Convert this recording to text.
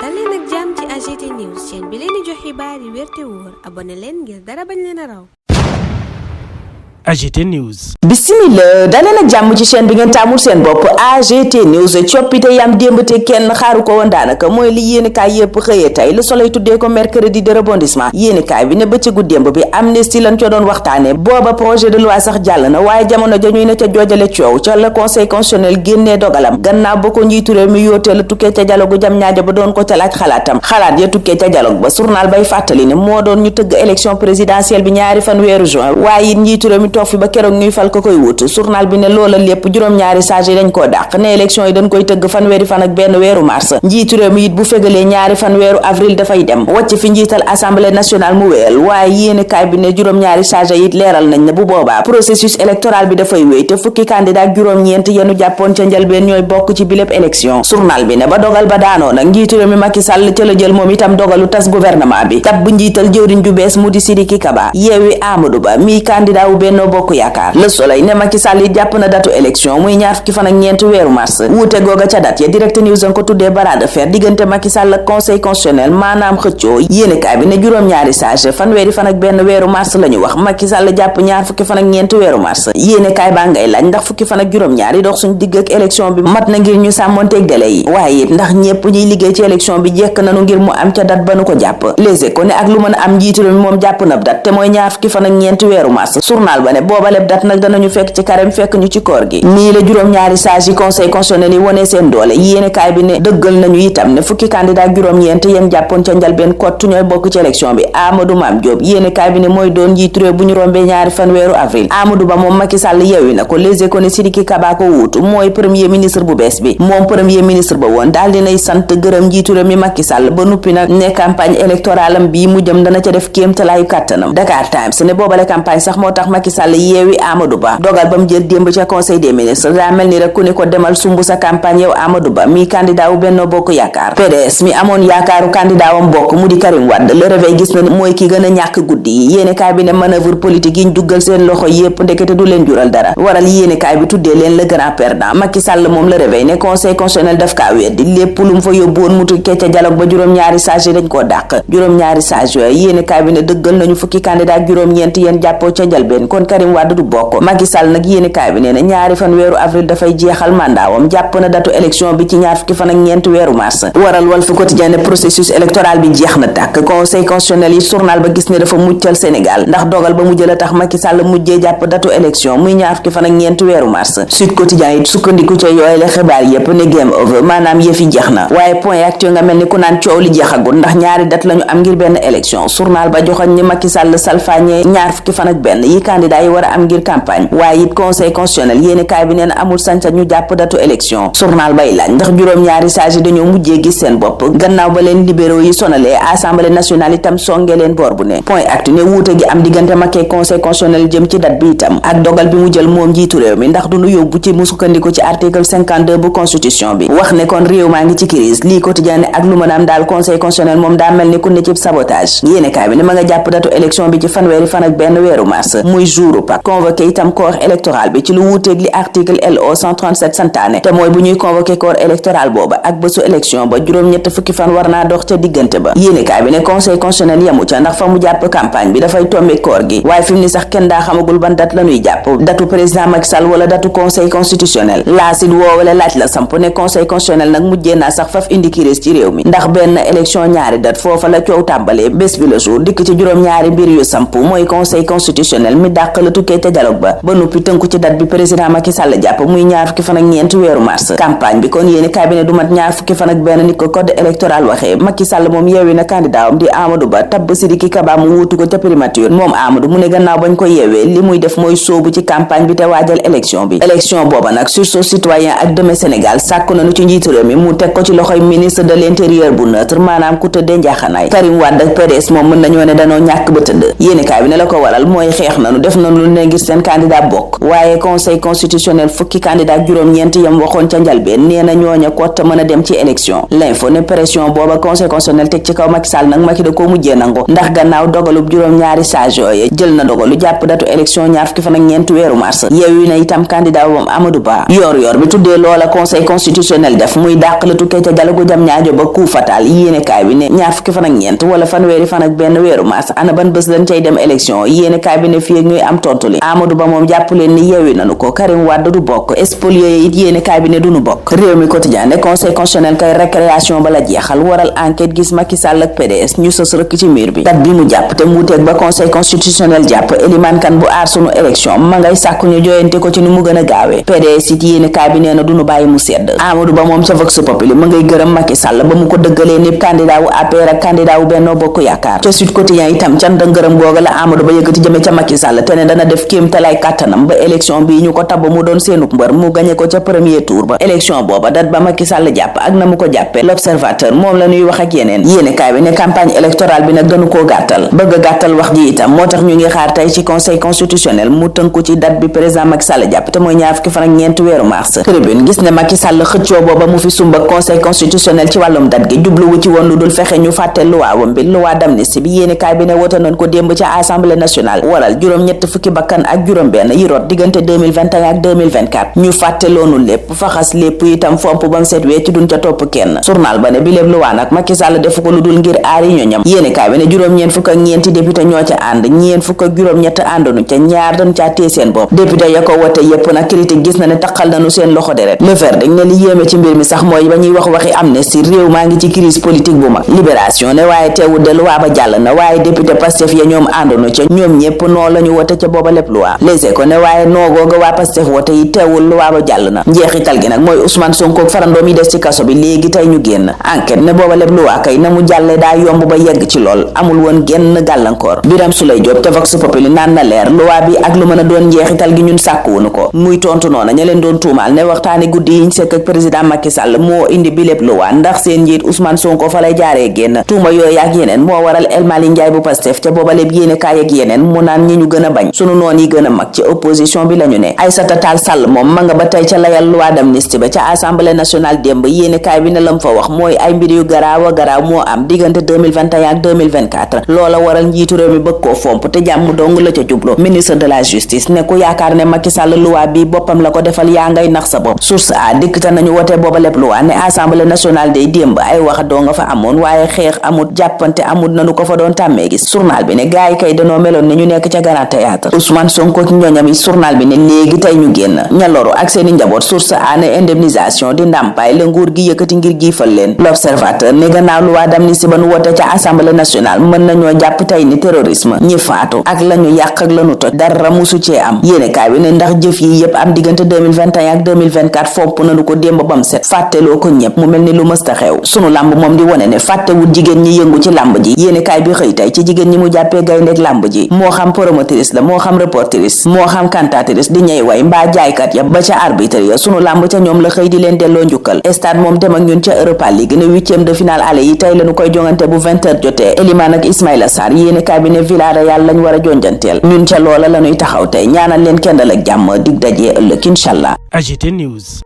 dal leen ak jàmm ci AGT News chaîne bi leen di jox xibaar yi wér te wóor abonné leen ngir dara bañ leen a raw. AGT News. Bismillah daleen ak jàmm ci chaîne bi ngeen taamul seen bopp AGT News. coppite yam démb te kenn xaaru ko woon daanaka mooy li yéenekaay yépp xëyee tey Le Soleil tuddee ko mercredi de rebondissement. yéenekaay bi ne bëccëgu démb bi amnistie lañ ca doon waxtaane booba projet de loi sax jàll na waaye jamono jañuy ne ca joojale coow ca la conseil constitutionnel génnee dogalam gannaaw ba ko njiitu réew mi yootee la tukkee ca dialogue jam ñaaja ba doon ko ca laaj xalaatam xalaat ya tukkee ca dialogue ba journal bay fàttali ne moo doon ñu tëgg élection présidentielle bi ñaari fan weeru juin waaye it njiitu réew mi toog fi ba keroog ñuy fal ko koy wut journal bi ne loola lépp juróom-ñaari sages yi dañ koo dàq ne élection yi dañ koy tëgg fanweeri fan ak benn weeru mars njiitu réew mi it bu fegalee ñaari fan weeru avril dafay dem wàcc fi njiital assemblée nationale mu wéyal waaye yéenekaay bi ne juróom-ñaari sages yi it leeral nañ ne bu boobaa processus électoral bi dafay wéy te fukki candidat juróom-ñeent yenu jàppoon ca njëlbeen ñooy bokk ci bilépp élection journal bi ne ba dogal ba daanoo nag njiitu réew mi Macky Sall ca la jël moom itam dogalu tas gouvernement bi tab bu njiital jëwriñ ju bees mu di Sidiki Kaba yeewi Amadou Ba mi candidat wu Benno Bokk Yaakaar Le Soleil ne Macky Sall yi jàpp na datu élection muy ñaar fukki fan ak ñeent weeru mars wuute googa ca dat ya Direct News ko tuddee bras de fer diggante Macky Sall ak conseil constitutionnel maanaam xëccoo yéenekaay bi ne juróom-ñaari sage fanweeri fan ak benn weeru mars la ñu wax Macky Sall jàpp ñaar fukki fan ak ñeent weeru mars yéenekaay baa ngay laaj ndax fukki fan ak juróom-ñaar yi dox suñ digg ak élection bi mat na ngir ñu sàmmonteeg délai yi waaye it ndax ñépp ñuy liggéey ci élection bi jekk nanu ngir mu am ca dat ba nu ko jàpp Les Échos ne ak lu mën a am njiitu réew mi moom jàpp na dat te mooy ñaar fukki fan ak ñeent weeru mars journal ba ne boobaleb dat nag danañu fekk ci carême fekk ñu ci koor gi nii la juróom-ñaari sages yi conseil constitutionnel yi wone seen doole yéenekaay bi ne dëggal nañu itam ne fukki candidat juróom-ñeent yéen jàppoon ca njalbeen kottu ñooy bokk ci élection bi Amadou Mame Diop yéenekaay bi ne mooy doon njiitu réew bu ñu rombee ñaari fan weeru avril Amadou Ba moom Macky Sall yeewi na ko Les Échos ne Sidiki Kaba ko wuutu mooy premier ministre bu bees bi moom premier ministre ba woon daal dinay sant gërëm njiitu réew mi Macky Sall ba nuppi nag ne campagne électorale am bii mu jëm dana ca def kéemtalaayu kàttanam Dakar Times ne boobale campagne sax moo tax Macky Sall yeewi Amadou Ba dogal ba mu jël démb ca conseil des ministres daa mel ni rek ku ne ko demal sumb sa campagne yow Amadou Ba mi candidat wu Benno Bokk Yaakaar PDS mi amoon yaakaaru candidat wam bokk mu di Karim Wade Le Réveil gis na ni mooy ki gën a ñàkk guddi yi yéenekaay bi ne manœuvre politique yi ñu duggal seen loxo yépp ndekete du leen jural dara waral yéenekaay bi tuddee leen le grand perdant Macky Sall moom Le Réveil ne conseil constitutionnel daf kaa weddi lépp lu mu fa yóbbu woon mu tukkee ca dialogue ba juróom-ñaari sages yi dañ koo dàq juróom-ñaari sages yooyu yéenekaay bi ne dëggal nañu fukki candidat juróom-ñeent yéen jàppoo ca njalbeen kon Karim Wade du bokk Macky Sall nag yéenekaay bi nee na ñaari fan weeru avril dafay jeexal mandaawam jàpp na datu élection bi ci ñaar fukki fan ak ñeent weeru mars waral Walf Quotidien ne processus électoral bi jeex na tàkk conseil constitutionnel yi journal ba gis ne dafa muccal Sénégal ndax dogal ba mu jël a tax Macky Sall mujjee jàpp datu élection muy ñaar fukki fan ak ñeent weeru mars Sud Quotidien yi sukkandiku ca yooyu la xibaar yépp ne game over maanaam yëf yi jeex na waaye point actu nga mel ni ku naan coow li jeexagul ndax ñaari dat lañu am ngir benn élection journal ba joxoñ ni Macky Sall salfaañe ñaar fukki fan ak benn yi candidat yi war a am ngir campagne waaye it conseil constitutionnel yéeni kaay bi nee na amul sañ-sañ ñu jàpp datu élection journal bay laaj ndax juróom-ñaari sages yi dañoo mujjee gis seen bopp gannaaw ba leen libéraux yi sonalee assemblée nationale itam songe leen boor bu ne point actu ne wuute gi am diggante Macky conseil constitutionnel jëm ci date bi itam ak dogal bi mu jël moom njiitu réew mi ndax duñu yóbbu ci mu sukkandiku ci article 52 bu constitution bi wax ne kon réew maa ngi ci crise lii quotidien ne ak lu mën a am daal conseil constitutionnel moom daa mel ni ku ne ci sabotage yéeni kaay bi ne ma nga jàpp datu élection bi ci fanweeri fan ak benn weeru mars muy jouru pak convoqué itam corps électoral bi ci lu wuuteeg li article LO 137 santaane te mooy bu ñuy convoqué corps électoral booba ak bésu élection ba juróom-ñett fukki fan war naa dox ca diggante ba yéenekaay bi ne conseil constitutionnel yamu ca ndax fa mu jàpp campagne bi dafay tombe koor gi waaye fi mu ni sax kenn daa xamagul ban date la ñuy jàpp datu président Macky Sall wala datu conseil constitutionnel laasit woowale laaj la samp ne conseil constitutionnel nag mujjee naa sax faf indi crise ci réew mi ndax benn élection ñaari date foofa la coow tàmbalee bés bi la jour dikk ci juróom-ñaari mbir yu samp mooy conseil constitutionnel mi dàq la tukkee ca dialogue ba noppi tënku ci date bi président Macky Sall jàpp muy ñaar fukki fan ak ñeent weeru mars campagne bi kon yéeni cabinet du mat ñaar fukki fan ak benn ni ko code électoral waxee Macky Sall moom yeewi na candidat am di Amadou Ba tabb Sidiki Kaba mu wuutu ko ca primature moom Amadou mu ne gannaaw bañ ko yeewee li muy def mooy sóobu ci campagne bi te waajal élection bi élection booba nag sursaut citoyen ak Deme Sénégal sàkku nañu ci njiitu réew mi mu teg ko ci loxoy ministre de l'intérieur bu neutre maanaam ku tëddee njaaxanaay Karim Wade ak PDS moom mën nañoo ne danoo ñàkk ba tëdd yéeni kaay bi ne la ko waral mooy xeex nanu def nañu lu ne ngir seen candidat bokk waaye conseil constitutionnel fukki candidat juróom-ñeent yam waxoon ca njalbeen nee na ñooña kott mën a dem ci élection. L'info ne pression booba conseil constitutionnel teg ci kaw Macky Sall nag Macky da koo mujjee nangu ndax gannaaw dogalub juróom-ñaari sage yooye jël na dogalu jàpp datu élection ñaar fukki fan ak ñeent weeru mars yeewu na itam candidat wam Amadou Ba yor bi tuddee loola conseil constitutionnel def muy dàq la tukkee ca dialogue jam ñaajo ba coup fatal yéenekaay bi ne ñaar fukki fan ak ñeent wala fanweeri fan ak benn weeru mars ana ban bés lañ cay dem élection yéenekaay bi ne fii ak ñuy am tontu li Amadou Ba moom jàpp leen ni yeewi nanu ko Karim Wade du bokk spolié it yéenekaay bi ne duñu bokk réew mi quotidien ne conseil constitutionnel kay récréation ba la jeexal waral enquête gis Macky Sall ak PDS ñu sës rëkk ci miir bi date bi mu jàpp te mu teeg ba conseil constitutionnel jàpp Eliman Kan bu aar sunu élection ma ngay sàkku ñu joyante ko ci ni mu gën a gaawee PDS it yéenekaay bi nee na duñu bàyyi mu sedd Amadou Ba moom ca Vox Populi ma ngay gërëm Macky Sall ba mu ko dëggalee ni candidat wu APR ak candidat wu Benno Bokk Yaakaar ca Sud Quotidien itam cant ngërëm googa la Amadou Ba yëkkati jëme ca Macky Sall te ne dana def kéem talaay kàttanam ba élection bi ñu ko tabb mu doon seenub mbër mu gañe ko ca premier tour ba élection booba date ba Macky Sall jàpp ak na mu ko jàppee L'Observateur moom la ñuy wax ak yeneen yéenekaay bi ne campagne électorale bi nag dañu koo gàttal bëgg a gàttal wax ji itam moo tax ñu ngi xaar tey ci conseil constitutionnel mu tënku ci date bi président Macky Sall jàpp te mooy ñaar fukki fan ak ñeent weeru mars Tribune gis ne Macky Sall xëccoo booba mu fi sumba conseil constitutionnel ci wàllum date gi jubluwu ci woon lu dul fexe ñu fàtte luwaawam bi loi d'amnistie bi yéenekaay bi ne wote nañ ko démb ca assemblée nationale waral juróom-ñett fukki bakkan ak juróom-benn yi rot diggante 2021 ak 2024 ñu fàtte loonu lépp faxas lépp itam fomp bam set wee ci duñ ca topp kenn journal ba ne bi lépp luwaa nag Macky Sall defu ko lu dul ngir aari ñoñam yéenekaay bi ne juróom-ñeent fukk ak ñeenti député ñoo ca ànd ñeent fukk ak juróom-ñett àndunu ca ñaar dañ caa téye seen bopp député ya ko wote yépp nag critique gis na ne taqal nañu seen loxo deret le verdict ne li yéeme ci mbir mi sax mooy ba ñuy wax waxi amnistie réew maa ngi ci crise politique bu mag libération ne waaye teewul de luwaa ba jàll na waaye député Pastef ya ñoom àndunu ca ñoom ñépp noo lañu wote ca booba lépp luwaa Les Échos ne waaye noogooga waa Pastef wote yi teewul luwaa ba jàll na njeexital gi nag mooy Ousmane Sonko farandoom yi des ci kaso bi léegi tey ñu génn enquête ne booba lépp luwaa kay na mu jàlle daa yomb ba yegg ci lool amul woon genn gàllankoor Birame Souleye Diop te Vox Populi naan na leer luwaa bi ak lu mën a doon njeexital gi ñun sàkkuwunu ko muy tontu noona ña leen doon tuumaal ne waxtaani guddi yiñ sekk ak président Macky Sall moo indi bi lépp luwaa ndax seen njiit Ousmane Sonko fa lay jaaree génn tuuma yooyu ak yeneen moo waral El Malick Ndiaye bu Pastef ca booba lépp yéene kaay ak yeneen mu naan ñi ñu gën a bañ sunu noon yi gën a mag ci opposition bi lañu ne Aïssata Tall Sall moom ma nga ba tey ca layal loi d'amnistie ba ca assemblée nationale démb yéene kaay bi ne lam fa wax mooy ay mbir yu garaaw a garaaw moo am diggante 2021 ak 2024 loola waral njiitu réew mi bëgg koo fomp te jàmm dong la ca jublu ministre de la justice ne ku yaakaar ne Macky Sall loi bi boppam la ko defal yaa ngay nax sa bopp source a dikk te nañu wote booba lépp loi ne assemblée nationale day démb ay wax doo nga fa amoon waaye xeex amut jàppante amut nanu ko fa doon tàmmee gis journal bi ne gaay kay danoo meloon ne ñu nekk ca Grand Théâtre Ousmane Sonko ci ñoñam yi journal bi ne léegi tey ñu génn ña loru ak seeni njaboot source a ne indemnisation di ndàmpaay la nguur gi yëkkati ngir giifal leen L'Observateur ne gannaaw loi d'amnistie ba nu wote ca assemblée nationale mën nañoo jàpp tey ni terrorisme ñi faatu ak lañu yàq ak lañu toj dara musu cee am yéenekaay bi ne ndax jëf yi yépp am diggante 2021 ak 2024 fopp nañu ko démb bam set fàtteloo ko ñépp mu mel ni lu mësta xew sunu làmb moom di wone ne fàttewul jigéen ñi yëngu ci làmb ji yéenekaay bi xëy tey ci jigéen ñi mu jàppee gayndeek làmb ji moo xam promotrice la moo xam reportrice moo xam cantatrice di ñey way mbaa jaaykat ya ba ca arbitre ya sunu làmb ca ñoom la xëy di leen delloo njukkal stade moom dem ak ñun ca Europa League ne 8e de finale aller yi tey lañu koy jongante bu 20h jotee Eliman ak Ismaïla Sarr yéenekaay bi ne Villarreal lañ war a jonjanteel ñun ca loola lañuy taxaw tey ñaanal leen kendal ak jàmm dig dajee ëllëg inshallah. AGT News.